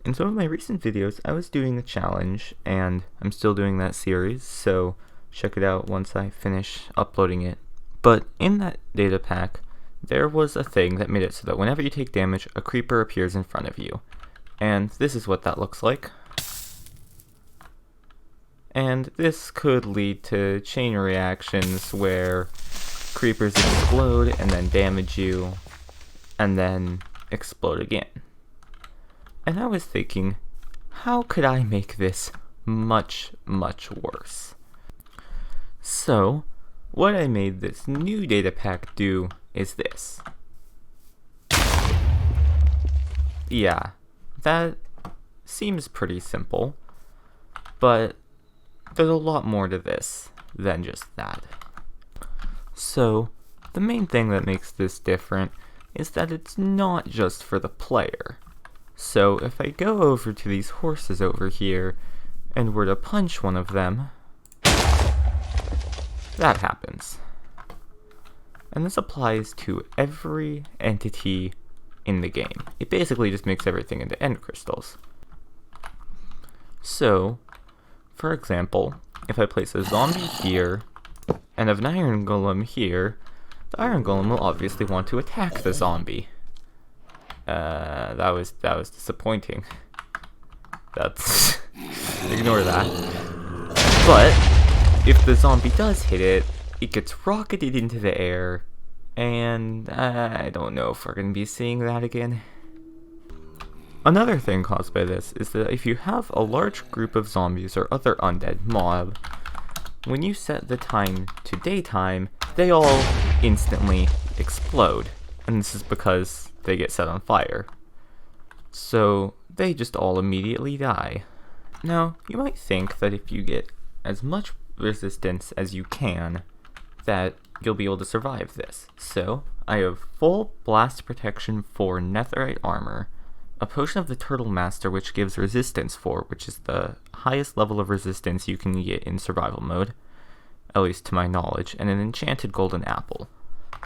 In some of my recent videos, I was doing a challenge, and I'm still doing that series, so check it out once I finish uploading it. But in that data pack, there was a thing that made it so that whenever you take damage, a creeper appears in front of you. And this is what that looks like. And this could lead to chain reactions where creepers explode and then damage you, and then explode again. And I was thinking, how could I make this much, much worse? So, what I made this new data pack do is this. Yeah, that seems pretty simple, but there's a lot more to this than just that. So, the main thing that makes this different is that it's not just for the player. So if I go over to these horses over here and were to punch one of them, that happens. And this applies to every entity in the game. It basically just makes everything into end crystals. So, for example, if I place a zombie here and an iron golem here, the iron golem will obviously want to attack the zombie. That was disappointing. That's ignore that. But if the zombie does hit it, it gets rocketed into the air, and I don't know if we're gonna be seeing that again. Another thing caused by this is that if you have a large group of zombies or other undead mob, when you set the time to daytime, they all instantly explode, and this is because they get set on fire. So they just all immediately die. Now, you might think that if you get as much resistance as you can, that you'll be able to survive this. So, I have full blast protection for netherite armor, a potion of the Turtle Master which gives resistance 4, which is the highest level of resistance you can get in survival mode, at least to my knowledge, and an enchanted golden apple,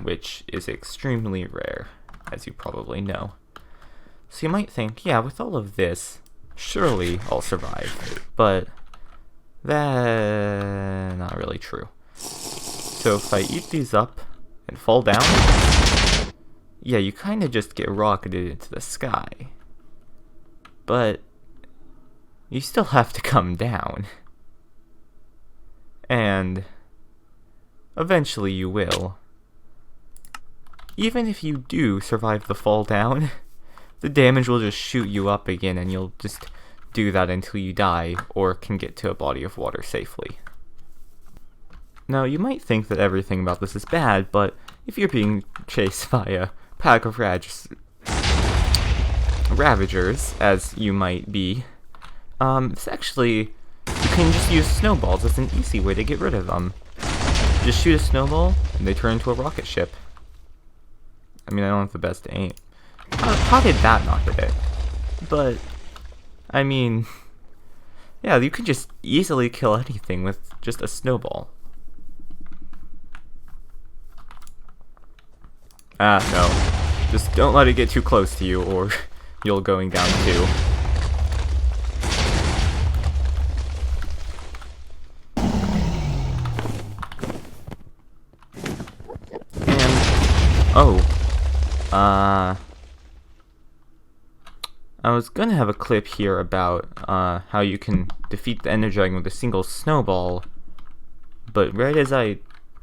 which is extremely rare, as you probably know. So you might think, yeah, with all of this, surely I'll survive. But that's not really true. So if I eat these up and fall down, yeah, you kind of just get rocketed into the sky. But you still have to come down. And eventually you will. Even if you do survive the fall down, the damage will just shoot you up again, and you'll just do that until you die or can get to a body of water safely. Now, you might think that everything about this is bad, but if you're being chased by a pack of ravagers, as you might be, it's actually, you can just use snowballs as an easy way to get rid of them. Just shoot a snowball, and they turn into a rocket ship. I mean, I don't have the best aim. How did that not hit it? But, I mean, yeah, you can just easily kill anything with just a snowball. No. Just don't let it get too close to you, or you'll going down too. And, oh. I was gonna have a clip here about how you can defeat the Ender Dragon with a single snowball, but right as I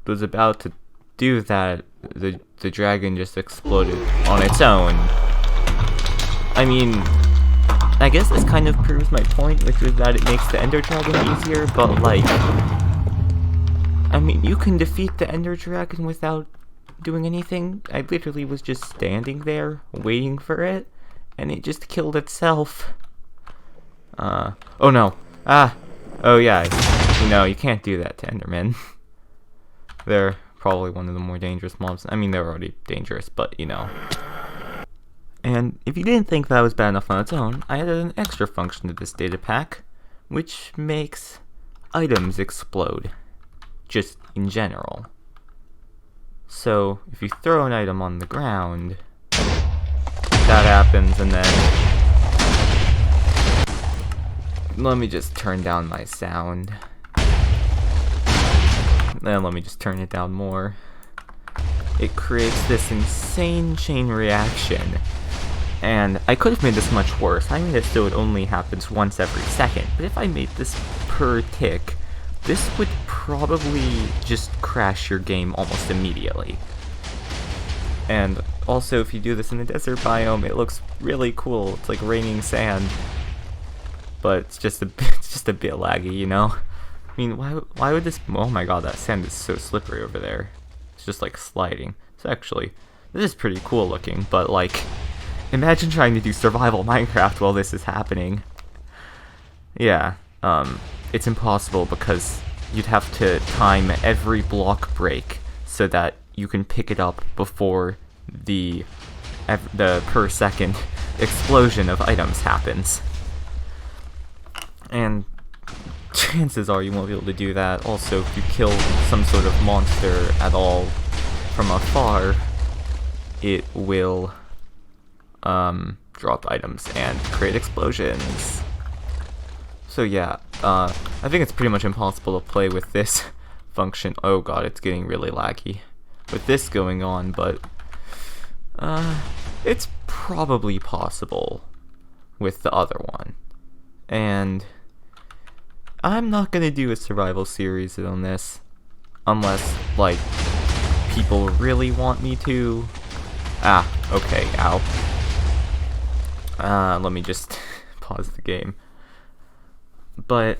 was about to do that, the dragon just exploded on its own. I mean, I guess this kind of proves my point, which is that it makes the Ender Dragon easier, but like, I mean, you can defeat the Ender Dragon without doing anything. I literally was just standing there, waiting for it, and it just killed itself. Oh no. Oh yeah. No, you can't do that to Endermen. They're probably one of the more dangerous mobs. I mean, they're already dangerous, but you know. And if you didn't think that was bad enough on its own, I added an extra function to this data pack, which makes items explode. Just in general. So, if you throw an item on the ground, that happens, and then let me just turn down my sound. Then let me just turn it down more. It creates this insane chain reaction. And I could have made this much worse. I made it so it only happens once every second. But if I made this per tick, this would probably just crash your game almost immediately. And also, if you do this in the desert biome, it looks really cool. It's like raining sand. But it's just a bit laggy, you know? I mean, why would this... Oh my god, that sand is so slippery over there. It's just like sliding. So actually, this is pretty cool looking, but like... Imagine trying to do survival Minecraft while this is happening. Yeah, it's impossible because you'd have to time every block break so that you can pick it up before the per second explosion of items happens. And chances are you won't be able to do that. Also, if you kill some sort of monster at all from afar, it will drop items and create explosions. So yeah, I think it's pretty much impossible to play with this function. Oh god, it's getting really laggy with this going on, but it's probably possible with the other one. And I'm not gonna do a survival series on this unless like people really want me to. Okay, ow. Let me just pause the game. But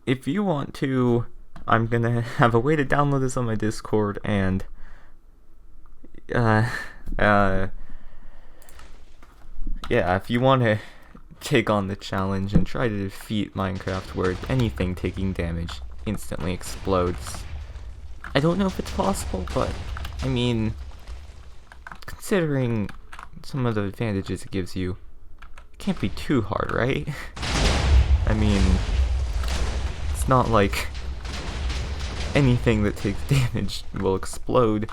if you want to, I'm gonna have a way to download this on my Discord, and yeah, if you want to take on the challenge and try to defeat Minecraft where anything taking damage instantly explodes. I don't know if it's possible, but I mean, considering some of the advantages it gives you, it can't be too hard, right? I mean, it's not like anything that takes damage will explode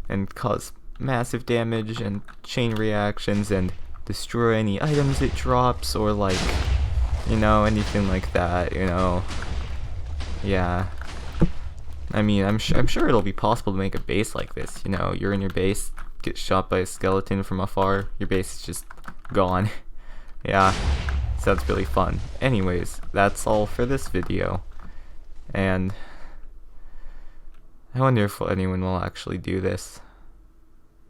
and cause massive damage and chain reactions and destroy any items it drops, or like, you know, anything like that, you know. Yeah. I mean, I'm sure it'll be possible to make a base like this, you know. You're in your base, get shot by a skeleton from afar, your base is just gone. Yeah, sounds really fun. Anyways, that's all for this video, and I wonder if anyone will actually do this.